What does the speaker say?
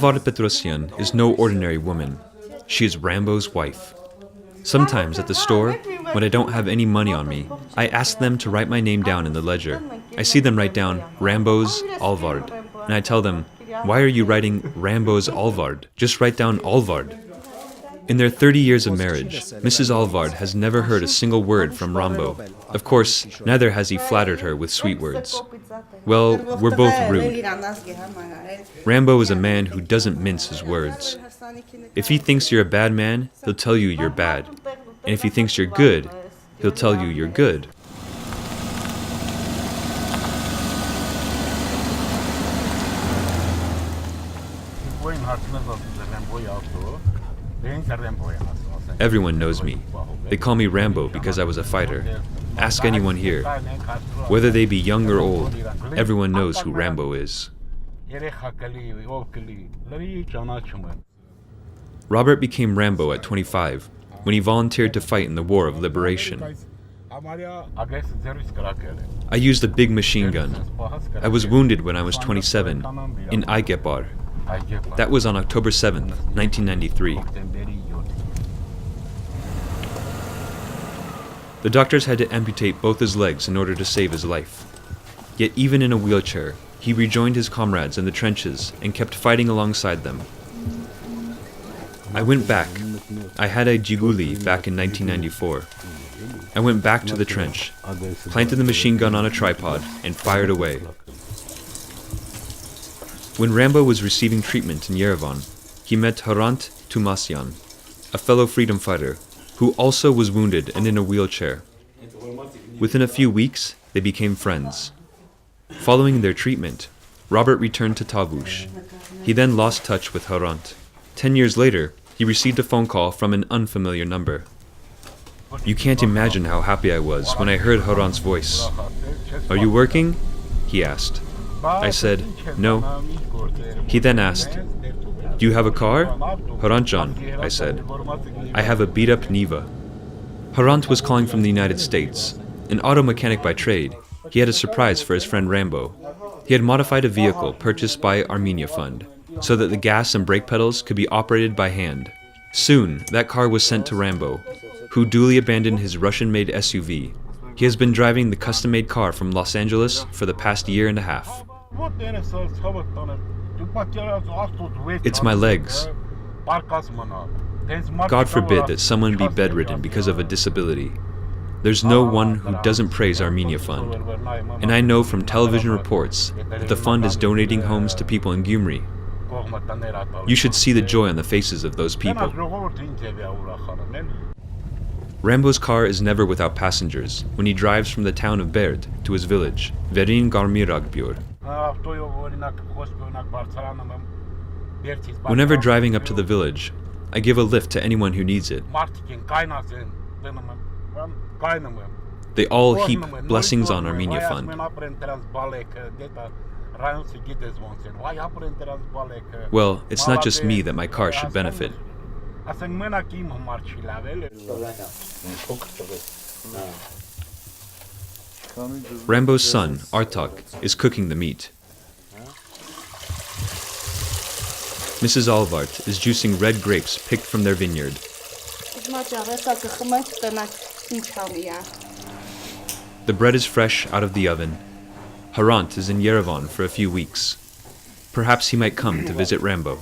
Robert Petrossyan is no ordinary woman. She is Rambo's wife. Sometimes at the store, when I don't have any money on me, I ask them to write my name down in the ledger. I see them write down Rambo's Alvard, and I tell them, why are you writing Rambo's Alvard? Just write down Alvard. In their 30 years of marriage, Mrs. Alvard has never heard a single word from Rambo. Of course, neither has he flattered her with sweet words. Well, we're both rude. Rambo is a man who doesn't mince his words. If he thinks you're a bad man, he'll tell you you're bad. And if he thinks you're good, he'll tell you you're good. Everyone knows me. They call me Rambo because I was a fighter. Ask anyone here. Whether they be young or old, everyone knows who Rambo is. Robert became Rambo at 25 when he volunteered to fight in the War of Liberation. I used a big machine gun. I was wounded when I was 27 in Aygepar. That was on October 7th, 1993. The doctors had to amputate both his legs in order to save his life. Yet even in a wheelchair, he rejoined his comrades in the trenches and kept fighting alongside them. I went back. I had a Jiguli back in 1994. I went back to the trench, planted the machine gun on a tripod, and fired away. When Rambo was receiving treatment in Yerevan, he met Hrant Tumassyan, a fellow freedom fighter, who also was wounded and in a wheelchair. Within a few weeks, they became friends. Following their treatment, Robert returned to Tavush. He then lost touch with Hrant. 10 years later, he received a phone call from an unfamiliar number. You can't imagine how happy I was when I heard Hrant's voice. "Are you working?" he asked. I said, "No." He then asked, "Do you have a car?" "Hrantjan," I said. "I have a beat-up Niva." Hrant was calling from the United States. An auto mechanic by trade, he had a surprise for his friend Rambo. He had modified a vehicle purchased by Armenia Fund, so that the gas and brake pedals could be operated by hand. Soon, that car was sent to Rambo, who duly abandoned his Russian-made SUV. He has been driving the custom-made car from Los Angeles for the past year and a half. It's my legs. God forbid that someone be bedridden because of a disability. There's no one who doesn't praise Armenia Fund. And I know from television reports that the fund is donating homes to people in Gyumri. You should see the joy on the faces of those people. Rambo's car is never without passengers when he drives from the town of Berd to his village, Verin Garmiragbyur. Whenever driving up to the village, I give a lift to anyone who needs it. They all heap blessings on Armenia Fund. Well, it's not just me that my car should benefit. Rambo's son, Artsakh, is cooking the meat. Mrs. Alvard is juicing red grapes picked from their vineyard. The bread is fresh out of the oven. Hrant is in Yerevan for a few weeks. Perhaps he might come to visit Rambo.